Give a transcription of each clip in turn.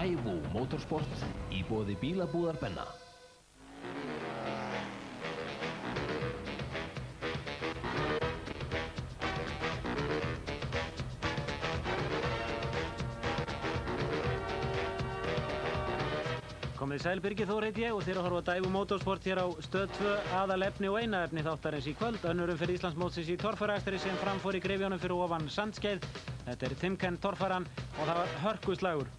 Daewoo Motorsport í boði bílabúðar Benna. Komið sæl, Birgir Þór heit ég og þér að horfa á Daewoo Motorsport hér á Stöð 2, aðalefni og einaefni þáttarins í kvöld. Önnurum fyrir Íslandsmótsins í torfæraakstri sem framfór í Gryfjunum fyrir ofan Sandskeið. Þetta er Timken torfæran og það var hörkuslagur.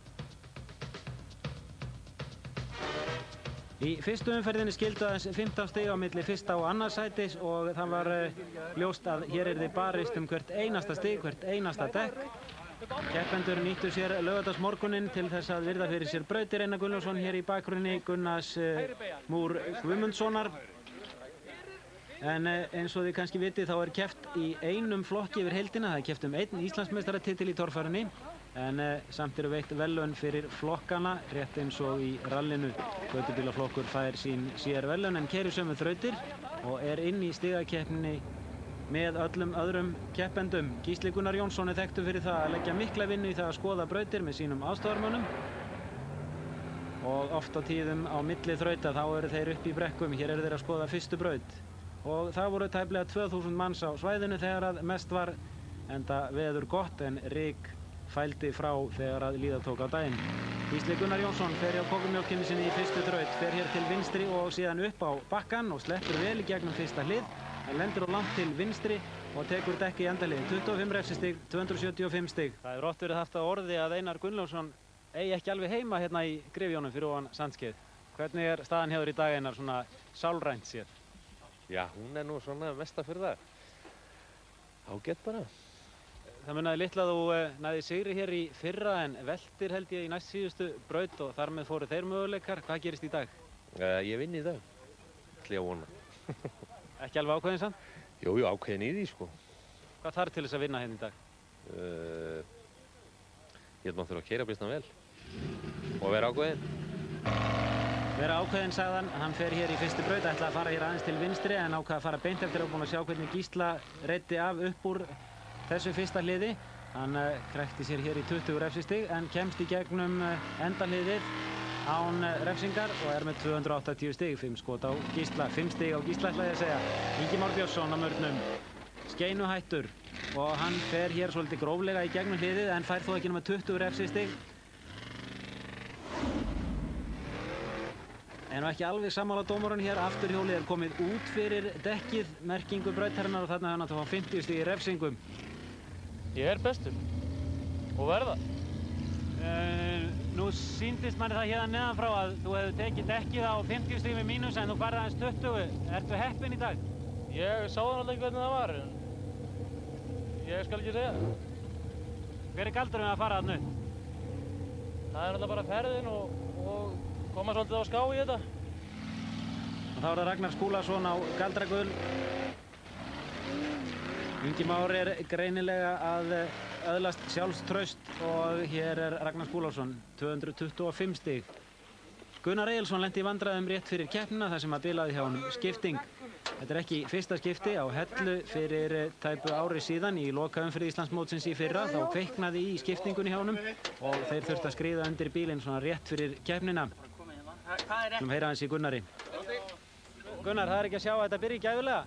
Í fyrstu umferðinni skildu aðeins 15 stig á milli fyrsta og annars sætis og það var ljóst að hér yrði barist hvert einasta stig, hvert einasta dekk. Keppendur nýttu sér laugardagsmorguninn til þess að virða fyrir sér brautir. Einar Gunnlaugsson hér í bakgrunni Gunnars Múr Guðmundssonar. En eins og þið kannski vitið þá er keppt í einum flokki yfir heildina. Það er keppt einn Íslandsmeistaratitil í torfærunni. En samt eru veitt verðlaun fyrir flokkana, rétt eins og í rallinu. Götubílaflokkur fær sín sér verðlaun en keyrir sömu þrautir og er inn í stigakeppninni með öllum öðrum keppendum. Gísli Gunnar Jónsson er þekktur fyrir það að leggja mikla vinnu í það að skoða brautir með sínum aðstoðarmönnum. Og oft á tíðum á milli þrauta þá eru þeir upp í brekkum. Hér eru þeir að skoða fyrstu braut. Og það voru tæplega 2000 manns á svæðinu þegar að mest var, enda veður gott en ryk fældi frá þegar að líða tók á daginn. Gísli Gunnar Jónsson fer hjá kokkumjólkinni sinni í fyrstu þraut, fer hér til vinstri og síðan upp á bakkann og sleppur vel í gegnum fyrsta hlið. Hann lendir á langt til vinstri og tekur dekki í endaliðin. 25 refsistig, 275 stig. Það hefur oft verið haft að orði að Einar Gunnlaugsson eigi ekki alveg heima hérna í Gryfjunum fyrir ofan Sandskeið. Hvernig er staðan hjá þér í dag, Einar, svona sálrænt séð? Já, hún er nú svona mesta fyrir það. Ágætt bara. Það munaði litla að þú næði sigri hér í fyrra en veltir held ég í næst síðustu braut og þar með fóru þeir möguleikar. Hvað gerist í dag? Ég vinn í dag. ætla ég að vona. Ekki alveg ákveðin samt? Jú, ákveðin í því, sko. Hvað þarf til þess að vinna hérna í dag? Ég held maður þurfa að keyra býsna vel. Og vera ákveðin. Vera ákveðin, sagðan. Hann fer hér í fyrstu braut, ætla að fara hér aðeins til vinstri, en ákvað að fara beint eftir að búin að sjá hvernig Gísla reiddi af upp úr þessu fyrsta hliði. Hann krækti sér hér í 20 refsistig, en kemst í gegnum endahliðið án refsingar og er með 280 stig, 5 skot á Gísla, 5 stig á Gísla ætla ég að segja. Ingi Már Björnsson á mörnum, skeinuhættur og hann fer hér svolítið gróflega í gegnum hliðið en fær þó ekki nema 20 refsistig. En ekki alveg sammála dómarinn hér, afturhjólið er komið út fyrir dekkið, merkingu brautarinnar og þarna hann að fá 50 stig í refsingum. Ég er bestur og verða. Nú sýndist manni það hérna neðan frá að þú hefur tekið dekkið á 50 stig með mínus en þú farið aðeins 20. Ertu heppinn í dag? Ég sá náttúrulega ekki hvernig það var, en ég skal ekki segja það. Hver er galdurinn að fara þarna upp? Það er náttúrulega bara ferðin og koma svolítið á ská í þetta. Og þá er það Ragnar Skúlason á galdragul. Ingi Már er greinilega að öðlast sjálfstraust og hér er Ragnar Skúlason, 225 stig. Gunnar Egilsson lenti í vandræðum rétt fyrir keppnina þar sem að bilaði hjá honum skipting. Þetta er ekki fyrsta skipti á hellu fyrir tæpu ári síðan í lokaumferð Íslandsmótsins í fyrra. Þá kveiknaði í skiptingunni hjá honum og þeir þurftu að skríða undir bílinn svona rétt fyrir keppnina. Nú heyra hans í Gunnari. Gunnar, það er ekki að sjá að þetta byrji gæfulega?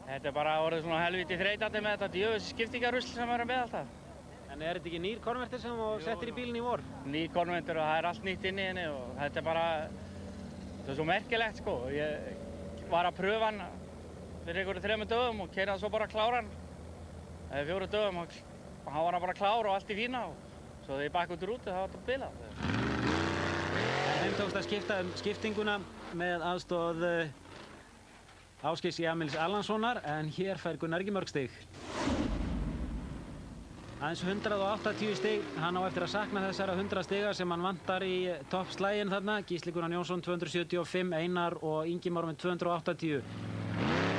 Þetta er bara orðið svona helviti þreytandi með þetta djöfis skiptingarusl sem er með alltaf. En er þetta ekki nýr konverter sem þú settir í bílinn í vor? Nýr konverter og það er allt nýtt inn í henni og þetta er bara, þetta er svo merkilegt sko. Ég var að pröfa hann fyrir einhverju 3 dögum og keyrði hann svo bara kláran. Eða 4 dögum og hann var bara klár og allt í fína og svo þegar ég bakk út úr rútu það var þetta bilað. Þeim tókst að skipta skiptinguna með aðstoð Ásgeirs Jamils Allanssonar en hér fær Gunnar ekki mörg stig. Aðeins 180 stig, hann á eftir að sakna þessara 100 stiga sem hann vantar í toppslægin þarna. Gísli Gunnar Jónsson 275, Einar og Ingi Már með 280.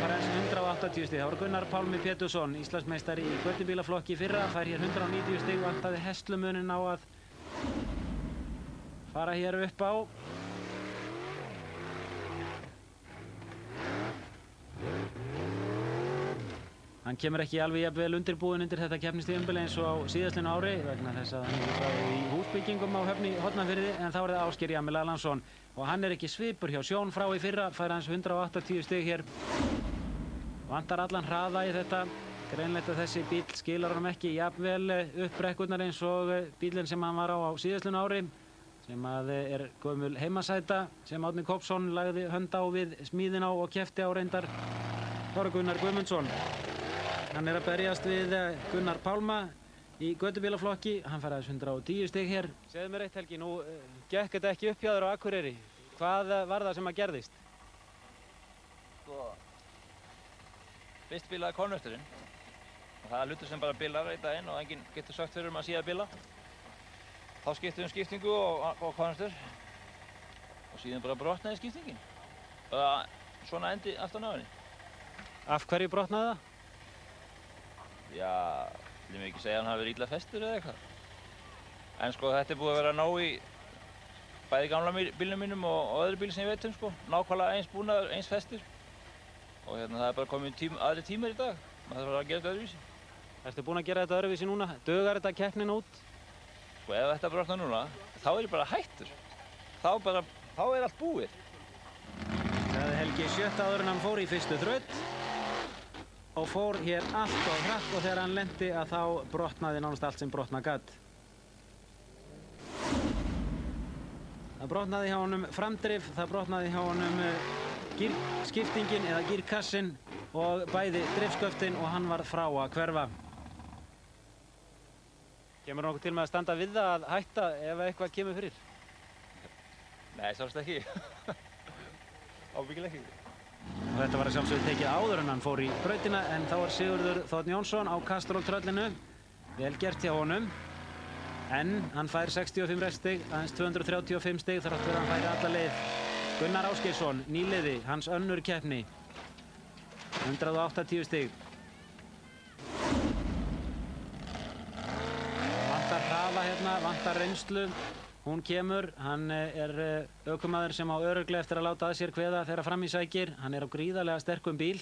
Bara aðeins 180 stig. Það var Gunnar Pálmi Pétursson, Íslandsmeistari í göttubílaflokki fyrra, fær hér 190 stig, vantaði hestlumuninn á að fara hér upp á. Hann kemur ekki alveg jafn vel undirbúinn undir þetta keppnistímabil eins og á síðastliðnu ári vegna þess að hann er í húsbyggingum á Höfn í Hornafirði, en þá er það Ásgeir Jamil Erlandsson og hann er ekki svipur hjá Sjón frá í fyrra, fær hans 180 stig hér. Vantar allan hraða í þetta. Greinlegt að þessi bíll skilar honum ekki jafnvel upp brekkurnar eins og bíllinn sem hann var á síðastliðnu ári, sem að er gömul heimasæta sem Árni Kópsson lagði hönd á við smíðin á og keppti á reyndar. Þóra Gunnar Guðmundsson. Hann er að berjast við Gunnar Pálma í götubílaflokki. Hann fær aðeins 110 stig hér. Segðu mér eitt, Helgi, nú gekk þetta ekki upp hjá þér á Akureyri. Hvað var það sem að gerðist? Sko, fyrst bilaði konvektorinn. Og það er hlutur sem bara bilar einn daginn og enginn getur sagt fyrir að síða bila. Þá skiptum við skiptingu og konvektor. Og síðan bara brotnaði skiptingin. Og svona endi aftan á henni. Af hverju brotnaði það? Já, viljum við ekki segja að hann hafi verið illa festur eða eitthvað. En sko, þetta er búið að vera nóg í bæði gamla bílnum mínum og öðru bíl sem ég veit sko. Nákvæmlega eins búnaður, eins festur. Og það er bara komið aðri tímar í dag. Maður þarf að gera þetta öðruvísi. Ertu búinn að gera þetta öðruvísi núna? Dugar þetta keppnin út? Sko, ef þetta brotnar núna, þá er ég bara hættur. Þá er allt búið. Það er Helgi sjötta áður en hann fór í fyrstu þraut. Og fór hér allt og hratt og þegar hann lenti að þá brotnaði nánast allt sem brotna gat. Það brotnaði hjá honum framdrif, það brotnaði hjá honum gírskiptingin eða gírkassin og bæði drifsköftin og hann var frá að hverfa. Kemur nokkuð til með að standa við það að hætta ef eitthvað kemur fyrir? Nei, sjálfsagt ekki. Ábyggilega ekki. Og þetta var að sjálfsögðu tekið áður en hann fór í brautina, en þá er Sigurður Þ. Jónsson á Kastrol-tröllinu. Vel gert hjá honum. En hann fær 65 reststig, aðeins 235 stig þrátt fyrir að hann færi alla leið. Gunnar Ásgeirsson, nýliði, hans önnur keppni. 180 stig. Vantar hraða hérna, vantar reynslu. Hún kemur, hann er ökumaður sem á örugglega eftir að láta að sér kveða þegar fram í sækir. Hann er á gríðarlega sterkum bíl.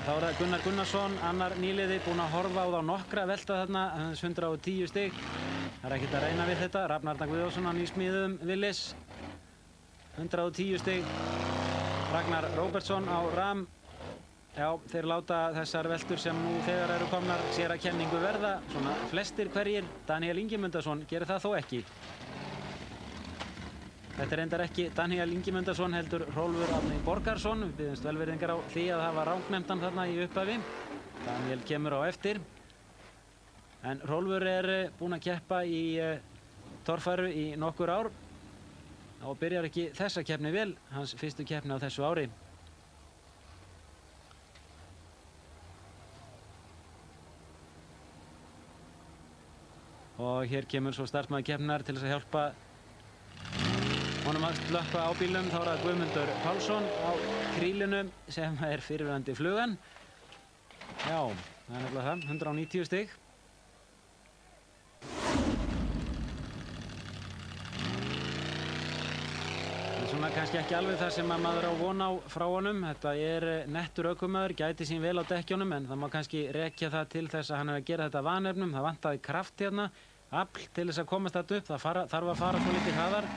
Þá er það Gunnar Gunnarsson, annar nýliði, búinn að horfa á þá nokkra velta þarna, 110 stig. Það er ekkert að reyna við þetta. Rafn Arnar Guðjónsson á nýsmíðum Willis, 110 stig. Ragnar Róbertsson á Ram. Já, þeir láta þessar veltur sem nú þegar eru komnar sér að kenningu verða. Svona flestir hverjir. Daníel Ingimundarson gerir það þó ekki. Þetta er reyndar ekki Daníel Ingimundarson heldur Hrólfur Árni Borgarsson. Við biðjumst velvirðingar á því að hafa rangnefndan þarna í upphafi. Daníel kemur á eftir. En Hrólfur er búinn að keppa í torfæru í nokkur ár. Og byrjar ekki þessa keppni vel. Hans fyrstu keppni á þessu ári. Og hér kemur svo startmaður keppninnar til þess að hjálpa honum að slökkva á bílnum. Þá er það Guðmundur Pálsson á krílinu sem er fyrirverandi flugan. Já, það er nefnilega það, 190 stig. Það er svona kannski ekki alveg það sem maður á von á frá honum. Þetta er nettur ökumaður, gæti sín vel á dekkjónum, en það má kannski rekja það til þess að hann er að gera þetta vanefnum. Það vantaði kraft hérna, afl til þess að komast þetta upp. Það þarf að fara svo litið hraðar.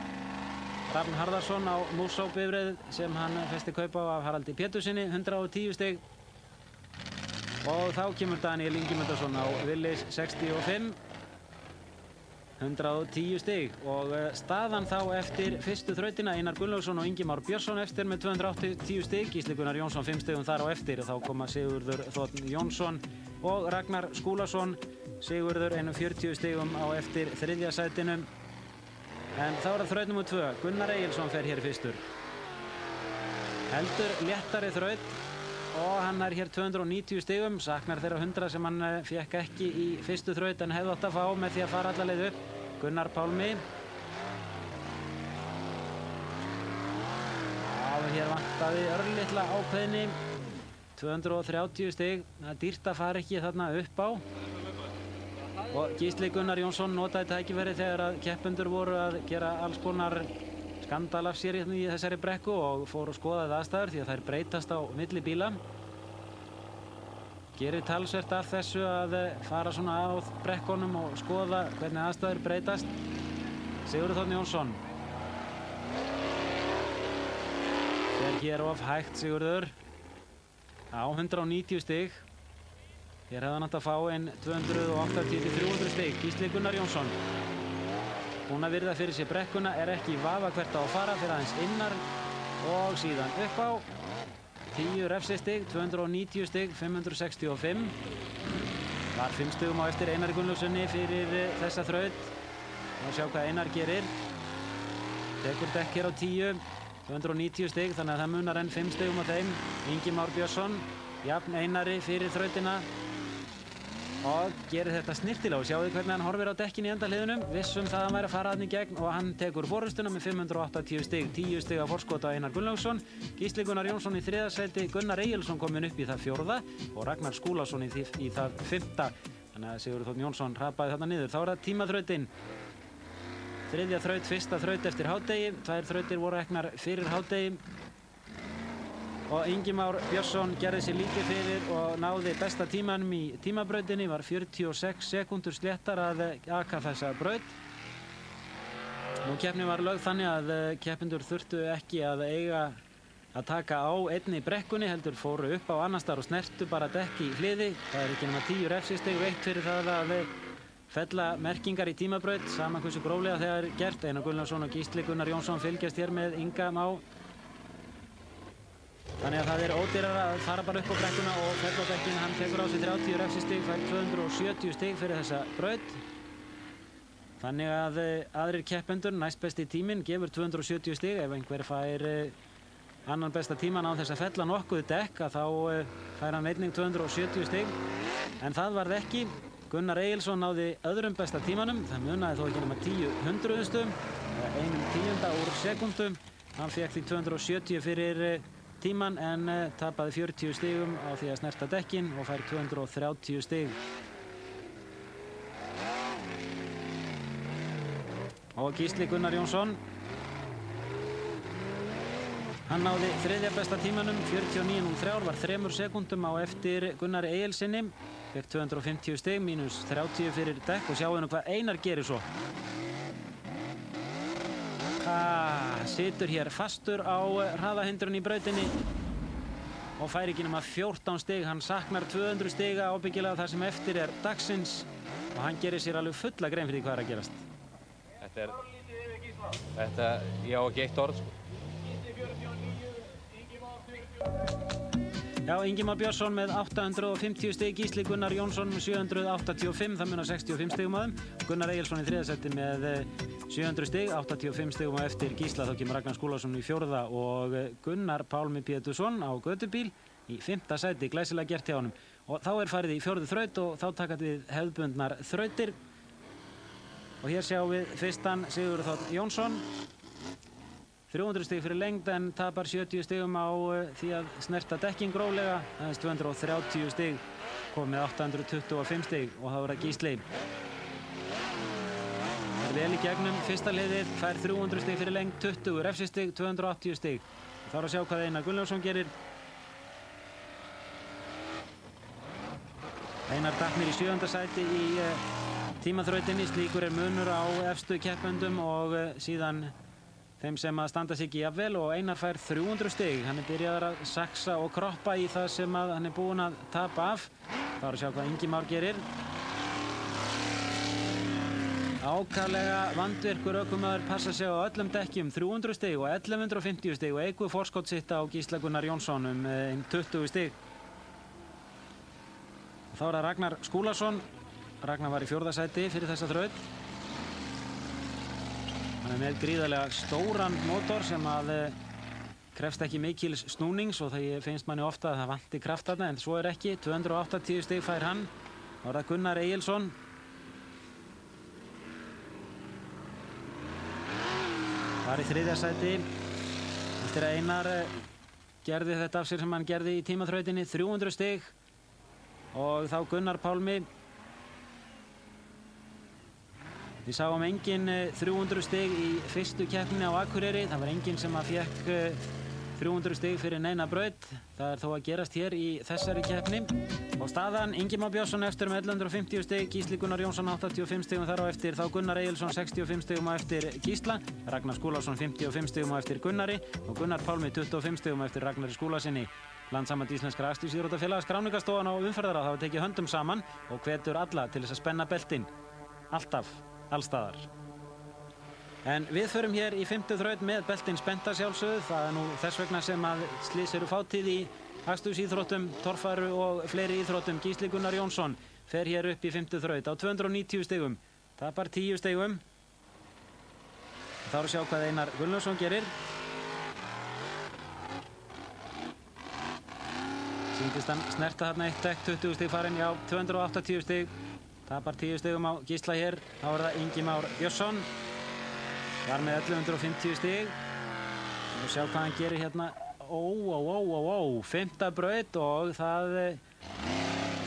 Rafn Harðarsson á Músó-bifreið sem hann festi kaup á af Haraldi Pétursinni, 110 stig. Og þá kemur Daníel Ingimundarson á Willis 65, 110 stig. Og staðan þá eftir fyrstu þrautina, Einar Gunnlaugsson og Ingimár Björnsson eftir með 280 stig. Gísli Gunnar Jónsson 5 stigum þar á eftir. Þá koma Sigurður Þ. Jónsson og Ragnar Skúlason. Sigurður 40 stigum á eftir þriðja sætinu. En þá er það þraut nr. 2. Gunnar Egilsson fer hér fyrstur. Heldur léttari þraut og hann er hér 290 stigum. Saknar þeirra 100 sem hann fékk ekki í fyrstu þraut en hefði átt að fá með því að fara alla leið upp. Gunnar Pálmi. Já, hér vantaði örlitla ákveðni. 230 stig. Það er dýrt að fara ekki þarna upp á. Og Gísli Gunnar Jónsson notaði tækifæri þegar að keppendur voru að gera alls konar skandal af sér í þessari brekku og fór að skoða aðstæður því að þær breytast á milli bíla. Gerir talsvert af þessu að fara svona á brekkunum og skoða hvernig aðstæður breytast. Sigurður Þ. Jónsson. Fer hér of hægt Sigurður. Á 190 stig. Hér hefði hann átt að fá inn 280-300 stig. Gísli Gunnar Jónsson. Búinn að virða fyrir sér brekkuna, er ekki í vafa hvert á að fara, fyrir aðeins innar og síðan upp á. 10 refsistig, 290 stig, 565. Var 5 stigum á eftir Einari Gunnlaugssoni fyrir þessa þraut. Og sjá hvað Einar gerir. Tekur dekk hér á 10, 290 stig, þannig að það munar enn 5 stigum á þeim. Ingi Már Björnsson, jafn Einari fyrir þrautina. Og gerir þetta snirtilega og sjáðu hvernig hann horfir á dekkin í endahliðunum. Vissum það að hann væri að fara hann í gegn og hann tekur forustuna með 580 stig. 10 stig af forskot á Einar Gunnlaugsson. Gísli Gunnar Jónsson í 3. sæti, Gunnar Egilsson kominn upp í það 4. og Ragnar Skúlason í það 5. Þannig að Sigurður Þ. Jónsson hrapaði þarna niður. Þá er það tímaþrautin. 3. þraut, 1. þraut eftir hádegi. 2 þrautir voru eknar fyrir hádegi. Og Ingi Már Björnsson gerði sér lítið fyrir og náði besta tímanum í tímabrautinni, var 46 sekúndur sléttar að aka þessa braut. Nú keppnin var lögð þannig að keppendur þurftu ekki að eiga að taka á einni brekkunni, heldur fóru upp á annar staðar og snertu bara dekk í hliði. Það er ekki nema 10 refsistig veitt fyrir það að fella merkingar í tímabraut, saman hversu gróflega það er gert. Einar Gunnlaugsson og Gísli Gunnar Jónsson fylgjast hér með Inga Má. Þannig að það er ódýrara að fara bara upp á brekkuna og fella á dekkinu. Hann tekur á sig 30 refsistig, fær 270 stig fyrir þessa braut. Þannig að aðrir keppendur, næst besti tíminn, gefur 270 stig. Ef einhver fær annan besta tíman á þess að fella nokkuð dekk, að þá fær hann einnig 270 stig. En það varð ekki. Gunnar Egilsson náði öðrum besta tímanum. Það munaði þó ekki nema 10 hundruðustum, eða 1/10 úr sekúndu. Hann fékk því 270 fyrir tíman en tapaði 40 stigum á því að snerta dekkin og fær 230 stig. Og Gísli Gunnar Jónsson, hann náði 3. besta tímanum, 49:03, var 3 sekúndum á eftir Gunnari Egilssyni, fekk 250 stig, mínus 30 fyrir dekk og sjáu nú hvað Einar gerir svo. Situr hér fastur á hraðahindrun í brautinni og fær ekki nema 14 stig. Hann saknar 200 stiga ábyggilega þar sem eftir er dagsins og hann gerir sér alveg fulla grein fyrir því hvað er að gerast. Ég á ekki eitt orð, sko. Já, Ingi Már Björnsson með 850 stig, Gísli Gunnar Jónsson með 785, það munar 65 stigum á þeim. Gunnar Egilsson í 3. sæti með 700 stig, 85 stigum á eftir Gísla. Þá kemur Ragnar Skúlason í 4. og Gunnar Pálmi Pétursson á gödubíl í 5. sæti, glæsilega gert hjá honum. Og þá er farið í 4. þraut og þá taka við hefðbundnar þrautir. Og hér sjáum við fyrstan Sigurður Þ. Jónsson. 300 stig fyrir lengd en tapar 70 stigum á því að snerta dekkin gróflega. Það er 230 stig, komið með 825 stig og þá er það Gísli. Það er vel í gegnum fyrsta liðið, fær 300 stig fyrir lengd, 20 refsistig, 280 stig. Þá er að sjá hvað Einar Gunnlaugsson gerir. Einar Dapnir í 7. sæti í tímaþrautinni, slíkur er munur á efstu keppendum og síðan þeim sem að standa sig ekki jafnvel, og Einar fær 300 stig. Hann er byrjaður að saxa og kroppa í það sem að hann er búinn að tapa af. Þá er að sjá hvað Ingi Már gerir. Ákaflega vandvirkur ökumaður, passa sig á öllum dekkjum, 300 stig og 1150 stig og eigu forskot sitt á Gísla Gunnar Jónsson 20 stig. Þá er það Ragnar Skúlason. Ragnar var í 4. sæti fyrir þessa þraut. Hann er með gríðarlega stóran mótor sem að krefst ekki mikils snúnings og það finnst manni ofta að það vanti kraft þarna, en svo er ekki. 280 stig fær hann. Þá er það Gunnar Egilsson. Var í 3. sæti eftir að Einar gerði þetta af sér sem hann gerði í tímaþrautinni, 300 stig. Og þá Gunnar Pálmi Við sáum engin 300 stig í fyrstu keppninni á Akureyri. Það var engin sem að fékk 300 stig fyrir neina braut. Það er þó að gerast hér í þessari keppni. Og staðan, Ingi Már Björnsson eftir með 1150 stig, Gísli Gunnar Jónsson 85 stigum þar á eftir, þá Gunnar Egilsson 65 stigum á eftir Gísla, Ragnar Skúlason 55 stigum á eftir Gunnari og Gunnar Pálmi 25 stigum á eftir Ragnari Skúlasyni. Landssamband Íslenskra akstursíþróttafélaga, Skráningarstofan og umferðarráð hafa tekið höndum saman og hvetur alla til þess að spenna beltin. Alltaf, allstaðar. En við förum hér í 5. þraut með beltin spennta sjálfsögðu. Það er nú þess vegna sem að slys eru fátíð í akstursíþróttum, torfæru og fleiri íþróttum. Gísli Gunnar Jónsson fer hér upp í 5. þraut á 290 stigum. Tapar 10 stigum. Þá erum við að sjá hvað Einar Gunnlaugsson gerir. Sýndist hann snerta þarna eitt dekk, 20 stig farinn, já, 280 stig. Tapar 10 stigum á Gísla hér. Þá er það Ingi Már Björnsson. Var með 1150 stig. Og sjá hvað hann gerir hérna. Fimmta braut og það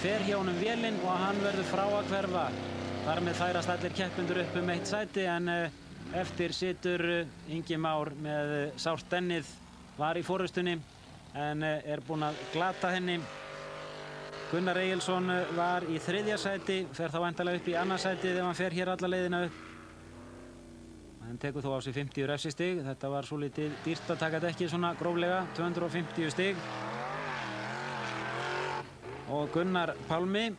fer hjá honum vélinn og hann verður frá að hverfa. Þar með færast allir keppendur upp um eitt sæti en eftir situr Ingi Már með sárt ennið, var í forystunni en er búinn að glata henni. Gunnar Egilsson var í 3. sæti, fer þá væntanlega upp í 2. sætið ef hann fer hér alla leiðina upp. Hann tekur þó á sig 50 refsistig. Þetta var svolítið dýrt að taka dekkið svona gróflega, 250 stig. Og Gunnar Pálmi,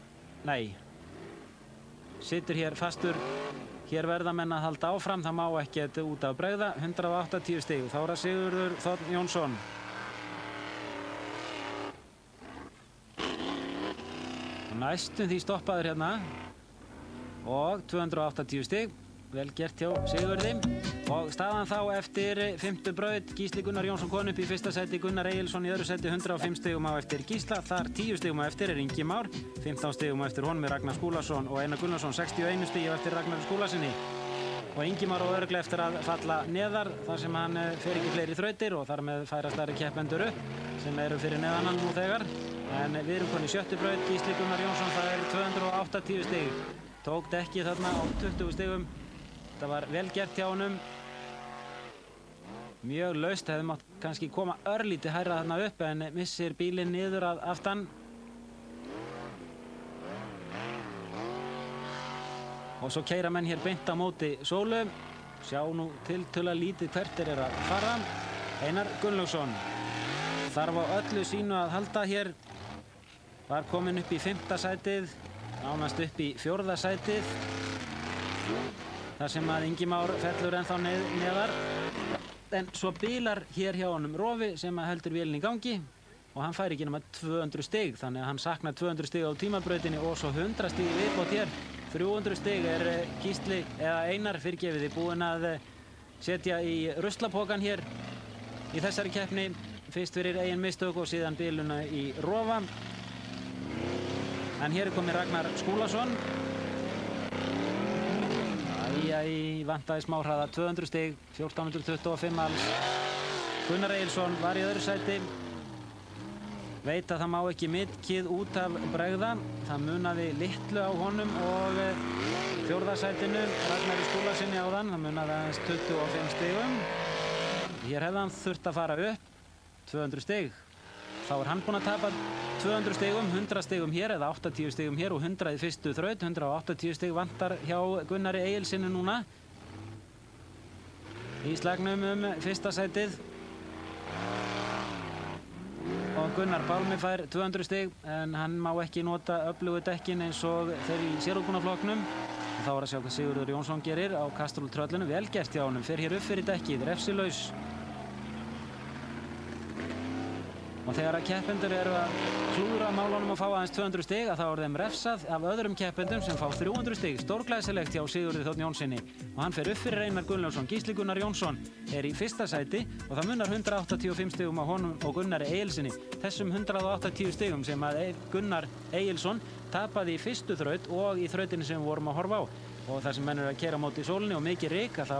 situr hér fastur. Hér verða menn að halda áfram, það má ekkert út af bregða, 180 stig. Þá er það Sigurður Þórn Jónsson. Og næstum því stoppaður hérna. Og 280 stig. Vel gert hjá Sigurði. Og staðan þá eftir 5. braut, Gísli Gunnar Jónsson kom upp í 1. sæti, Gunnar Egilsson í 2. sæti, 105 stigum á eftir Gísla. Þar 10 stigum á eftir er Ingi Már, 15 stigum á eftir honum er Ragnar Skúlason og Einar Gunnlaugsson 61 stig á eftir Ragnari Skúlasyni. Og Ingi Már á örugglega eftir að falla neðar þar sem hann fer ekki fleiri þrautir og þar með færast aðrir keppendur upp sem eru fyrir neðan hann nú þegar. En við erum konið í 7. braut, Gísli Gunnar Jónsson, það er 280 stig. Tók dekkið þarna á 20 stigum. Þetta var vel gert hjá honum. Mjög laust, hefði mátt kannski koma örlítið hærra þarna upp en missir bílinn niður að aftan. Og svo keyra menn hér beint á móti Sólu. Sjá nú tiltölulega lítið hvert þeir eru að fara. Einar Gunnlaugsson þarf á öllu sínu að halda hér. Var kominn upp í 5. sætið, nánast upp í 4. sætið. Þar sem að Ingi Már fellur ennþá neðar. En svo bílar hér hjá honum rofi sem að heldur vélinn í gangi og hann fær ekki nema 200 stig, þannig að hann saknar 200 stig á tímabrautinni og svo 100 stig viðbót hér. 300 stig er Gísli eða Einar fyrirgefiði búinn að setja í ruslapokan hér í þessari keppni. Fyrst fyrir eigin mistök og síðan bíluna í rofa. En hér er komið Ragnar Skúlason. Vantaði smá hraða, 200 stig, 1425 alls. Gunnar Egilsson var í 2. sæti. Veit að það má ekki mikið út af bregða. Það munaði litlu á honum og 4. sætinu, Ragnari Skúlasyni áðan. Það munaði aðeins 25 stigum. Hér hefði hann þurft að fara upp, 200 stig. Þá er hann búinn að tapa 200 stigum, 100 stigum hér eða 80 stigum hér og 100 í fyrstu þraut. 180 stig vantar hjá Gunnari Egilssyni núna. Í slagnum 1. sætið. Og Gunnar Pálmi fær 200 stig en hann má ekki nota öflugu dekkin eins og þeir í sérútbúnaflokknum. Þá er að sjá hvað Sigurður Jónsson gerir á Kastrol tröllinu. Vel gert hjá honum, fer hér upp fyrir dekkið, refsilaus. Og þegar að keppendur eru að klúðra málunum og fá aðeins 200 stig þá er þeim refsað af öðrum keppendum sem fá 300 stig. Stórglæsilegt hjá Sigurði Þórn Jónssoni. Og hann fer upp fyrir Einar Gunnlaugsson. Gísli Gunnar Jónsson er í 1. sæti og það munar 185 stigum á honum og Gunnari Egilssyni. Þessum 180 stigum sem að Gunnar Egilsson tapaði í fyrstu þraut og í þrautinni sem við vorum að horfa á. Og þar sem menn eru að keyra á móti sólinni og mikið ryk þá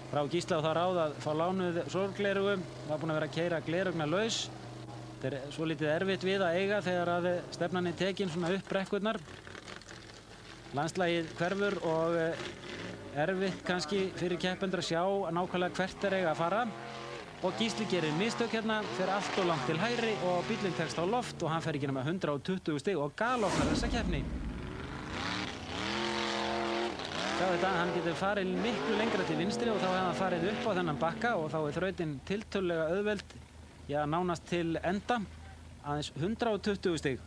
frá Gísla og það ráð að fá lánuð sólglerugu. Var búinn að vera að keyra glerugna laus. Þetta er svo lítið erfitt við að eiga þegar að stefnan er tekin svona upp brekkurnar. Landslagið hverfur og erfitt kannski fyrir keppendur að sjá nákvæmlega hvert eiga að fara. Og Gísli gerir mistök hérna, fer allt og langt til hægri og bíllinn tekst á loft og hann fer ekki nema 120 stig og galopnar þessa keppni. Sjá þetta, hann getur farið miklu lengra til vinstri og þá hefði hann farið upp á þennan bakka og þá þrautin tiltölulega auðveld, já, nánast til enda, aðeins 120 stig.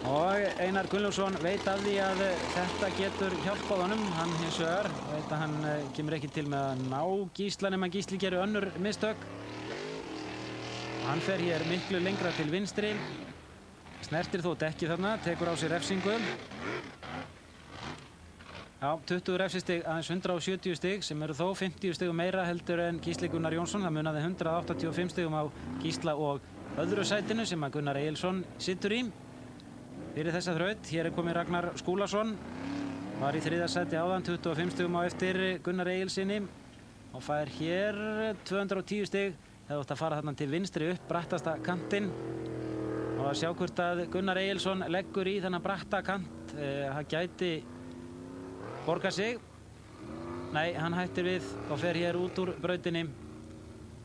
Og Einar Gunnlaugsson veit af því að þetta getur hjálpað honum. Hann hins vegar veit að hann kemur ekki til með að ná Gísla nema Gísli gerir önnur mistök. Hann fer hér miklu lengra til vinstri. Snertir þó dekki þarna, tekur á sig refsingu. Já, 20 refsistig, aðeins 170 stig sem eru þó 50 stigum meira heldur en Gísli Gunnar Jónsson. Það munaði 185 stigum á Gísla og öðru sætinu sem að Gunnar Egilsson situr í. Fyrir þessa þraut, hér komið Ragnar Skúlason, var í 3. sæti áðan, 25 stigum á eftir Gunnar Egilssyni og fær hér 210 stig, hefði átt að fara þarna til vinstri upp brattasta kantinn og að sjá hvort að Gunnar Egilsson leggur í þennan bratta kant, það gæti borgað sig. Nei, hann hættir við og fer hér út úr brautinni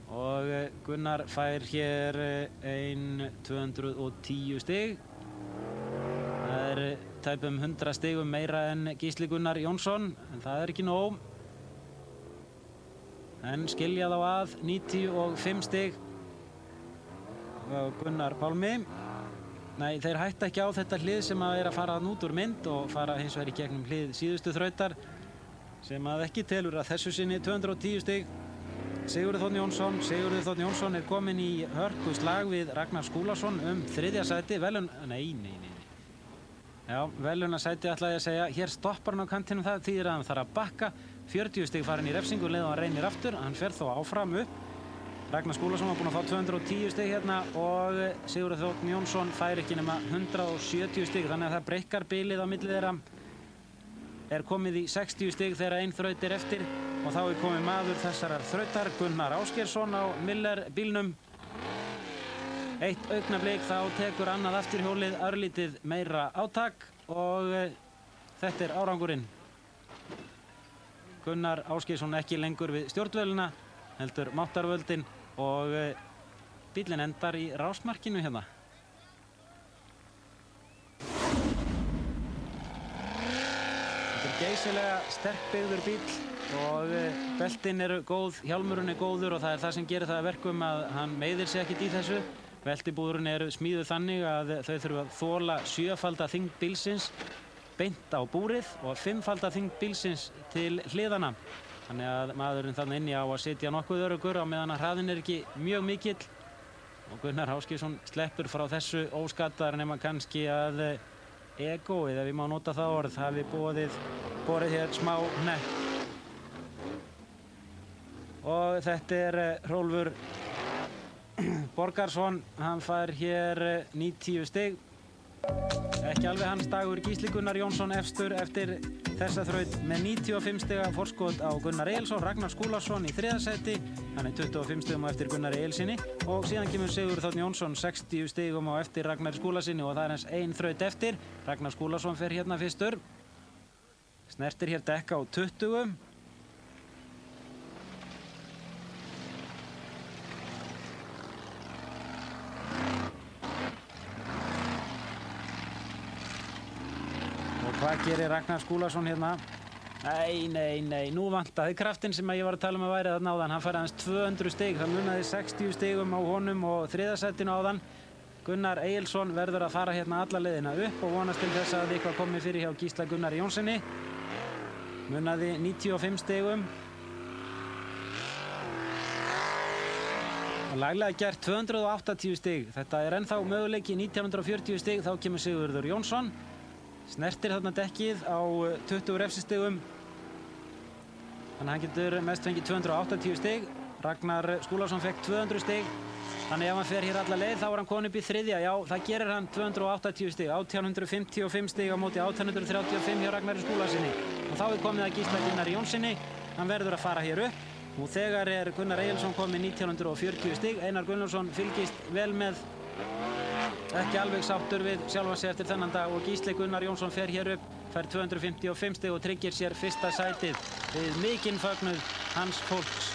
og Gunnar fær hér 210 stig. Það tæpum 100 stigum meira en Gísli Gunnar Jónsson, en það ekki nóg. En skilja þá að 95 stig Gunnar Pálmi. Nei, þeir hætta ekki á þetta hlið sem að fara út úr mynd og fara hins vegar í gegnum hlið síðustu þrautar sem að ekki telur að þessu sinni 210 stig. Sigurður Þórn Jónsson kominn í hörku slag við Ragnar Skúlason 3. sæti. Velunarsæti ætlaði að segja. Hér stoppar hann á kantinum, það þýðir að hann þarf að bakka. 40 stig farin í refsingu leið og hann reynir aftur. Hann fer þó áfram upp. Ragnar Skúlason var búinn að fá 210 stig hérna og Sigurður Þórn Jónsson fær ekki nema 170 stig. Þannig að það breikkar bilið á milli þeirra. Komið í 60 stig þegar ein þraut eftir og þá komið maður þessarar þrautar, Gunnar Ásgeirsson á Miller bílnum. Eitt augnablik þá tekur annað afturhjólið örlítið meira átak og þetta árangurinn. Gunnar Ásgeirsson ekki lengur við stjórnvölina, heldur máttarvöldin og bíllinn endar í rásmarkinu hérna. Þetta geysilega sterkbyggður bíll og beltin eru góð, hjálmurinn góður og það það sem gerir það að verkum að hann meiðir sig ekkert í þessu. Beltibúðurinn eru smíðuð þannig að þau þurfa að þola 7-falda þyngd bílsins beint á búrið og 5-falda þyngd bílsins til hliðana. Þannig að maðurinn þannig inni á að sitja nokkuð öruggur á meðan að hraðinn ekki mjög mikill. Og Gunnar Ásgeirsson sleppur frá þessu óskaddaður nema kannski að egoið, ef ég má nota það orð, hafi borið hér smá hnekk. Og þetta Hrólfur Borgarsson, hann fær hér 90 stig. Ekki alveg hans dagur. Gísli Gunnar Jónsson efstur eftir þessa þraut með 95 stiga forskot á Gunnar Egilsson. Ragnar Skúlason í 3. sæti, hann 25 stigum á eftir Gunnar Egilssyni og síðan kemur Sigurður Þórn Jónsson 60 stigum á eftir Ragnar Skúlasyni og það hans ein þraut eftir. Ragnar Skúlason fer hérna fyrstur. Snertir hér dekk á 20. Hvað gerir Ragnar Skúlason hérna? Nei, nú vantaði kraftinn sem ég var að tala um að væri þarna áðan. Hann fær aðeins 200 stig, það munaði 60 stigum á honum og 3. sætinu áðan. Gunnar Egilsson verður að fara hérna alla leiðina upp og vonast til þess að eitthvað komi fyrir hjá Gísla Gunnar Jónssoni. Munaði 95 stigum. Og laglega gert 280 stig. Þetta ennþá möguleiki 1940 stig, þá kemur Sigurður Jónsson. Snertir þarna dekkið á 20 refsistigum. Þannig að hann getur mest fengið 280 stig. Ragnar Skúlason fekk 200 stig. Þannig ef hann fer hér alla leið þá er hann komin upp í 3. Já, það gerir hann 280 stig. 1855 stig á móti 1835 hjá Ragnari Skúlasyni. Og þá komið að Gísla Gunnar Jónssyni. Hann verður að fara hér upp. Nú þegar Gunnar Egilsson komið 1940 stig. Einar Gunnlaugsson fylgist vel með. Ekki alveg sáttur við sjálfan sig eftir þennan dag og Gísli Gunnar Jónsson fer hér upp fær 255 stig og tryggir sér fyrsta sætið við mikinn fögnuð hans fólks.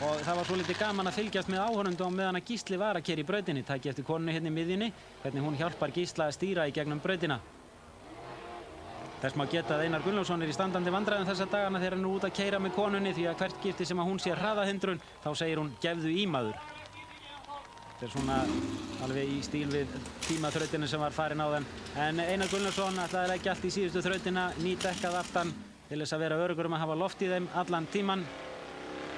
Og það var svolítið gaman að fylgjast með áhorfendum meðan að Gísli var að keyra í brautinni. Takið eftir konunni hérna í miðjunni, hvernig hún hjálpar Gísla að stýra í gegnum brautina. Þess má geta að Einar Gunnlaugsson í standandi vandræðum þessa dagana þegar hann er út að keyra með konunni, því að hvert skipti sem að hún sé hraðahindrun þá segir hún gefðu í maður. Þetta er svona alveg í stíl við tímaþrautinu sem var farin á þeim. En Einar Gunnlaugsson ætlaði að leggja allt í síðustu þrautina, nýdekkað aftan til þess að vera öruggur að hafa loft í þeim allan tíman.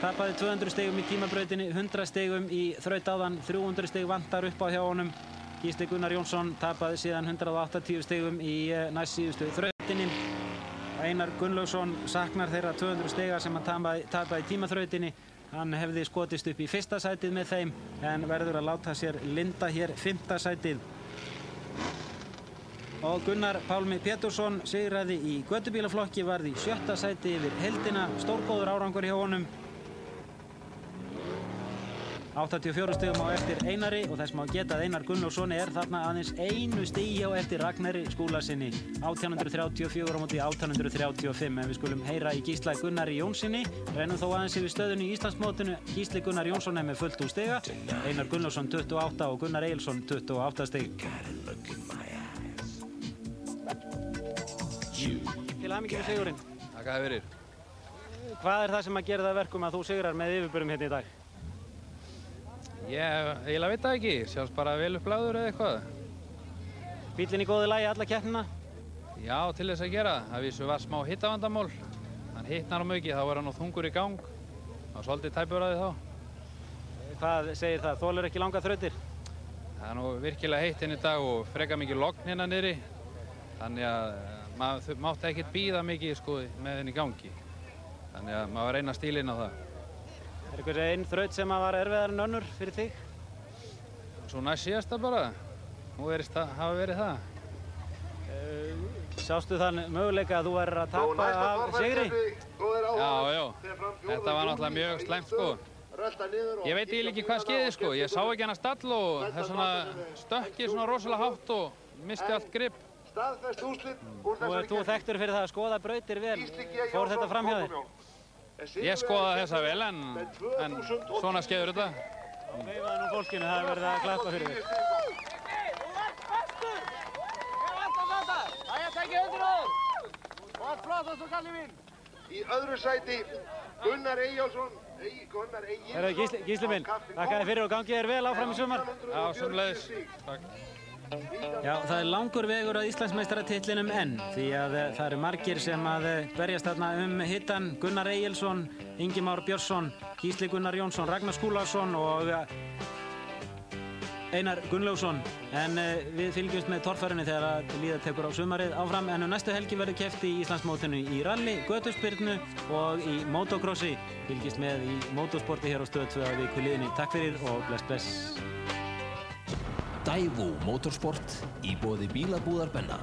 Tapaði 200 stigum í tímabrautinni, 100 stigum í þraut áðan, 300 stig vantar upp á hjá honum. Gísli Gunnar Jónsson tapaði síðan 180 stigum í næst síðustu þrautinni. Einar Gunnlaugsson saknar þeirra 200 stiga sem hann tapaði í tímaþrautinni. Hann hefði skotist upp í fyrsta sætið með þeim en verður að láta sér linda hér 5. sætið. Og Gunnar Pálmi Pétursson sigraði í götubílaflokki, varð í 7. sæti yfir heildina, stórgóður árangur hjá honum. 84 stigum á eftir Einari og þess má geta að Einar Gunnlaugsson er þarna aðeins 1 stigi á eftir Ragnari Skúlasyni. 1834 á móti 1835, en við skulum heyra í Gísla Gunnari Jónssoni. Rennum þó aðeins yfir stöðunni í Íslandsmótinu. Gísli Gunnar Jónsson er með fullt úr stiga, Einar Gunnlaugsson 28 og Gunnar Egilsson 28 stig. Til hamingju með sigurinn. Takk fyrir. Hvað er það sem að gera það verkum að þú sigrar með yfirburum hérna í dag? Ég eiginlega veit það ekki, sjálfs bara vel uppláður eða eitthvað. Bíllinn í góðu lagi alla keppnina? Já, til þess að gera. Það vísu var smá hittavandamál. Hann hittnar á mikið, þá var hann á þungur í gang. Það var svolítið tæpur að því þá. Hvað segir það? Þolir ekki langa þrautir? Það er nú virkilega heitt inn í dag og frekar mikið logn hérna niðri. Þannig að maður mátti ekkert bíða mikið sko, með henni í gangi. Þannig að maður var reyna stílinn á það. Er einhver einn þraut sem var erfiðar en önnur fyrir þig? Svo næst síðasta bara. Nú verðist það hafa verið það. Sástu þann möguleika að þú værir að tapa af sigri? Já. Þetta var náttúrulega mjög slæmt sko. Ég veit ekki hvað skeiði sko. Ég sá ekki hann að stall og það svona stökki svona rosalega hátt og misti allt grip. Þú þekktur fyrir það að skoða brautir vel. Fór þetta fram hjá þér? Ég skoða þessa vel en svona skeiður þetta. Veifaðu nú fólkinu, það er verið að klappa fyrir þér. Þú ert bestur! Ég vantar þetta! Það er tekið undir áður! Og allt flott og kallið mín! Í öðru sæti Gunnar Eyjálsson. Gísli minn, þakka þér fyrir og gangi þér vel áfram í sumar. Já, sömuleiðis. Takk. Já, það er langur vegur að Íslandsmeistaratitlinum enn, því að það eru margir sem að berjast þarna hittan. Gunnar Egilsson, Ingi Már Björnsson, Gísli Gunnar Jónsson, Ragnar Skúlason og Einar Gunnlaugsson. En við fylgjumst með torfærunni þegar að líða tekur á sumarið áfram. En næstu helgi verður keppt í Íslandsmótinu í rally, götuspyrnu og í motocrossi. Fylgjast með í motorsporti hér á Stöð 2 að viku liðinni. Takk fyrir og bless bless. Daewoo Motorsport í boði bílabúðar Benna.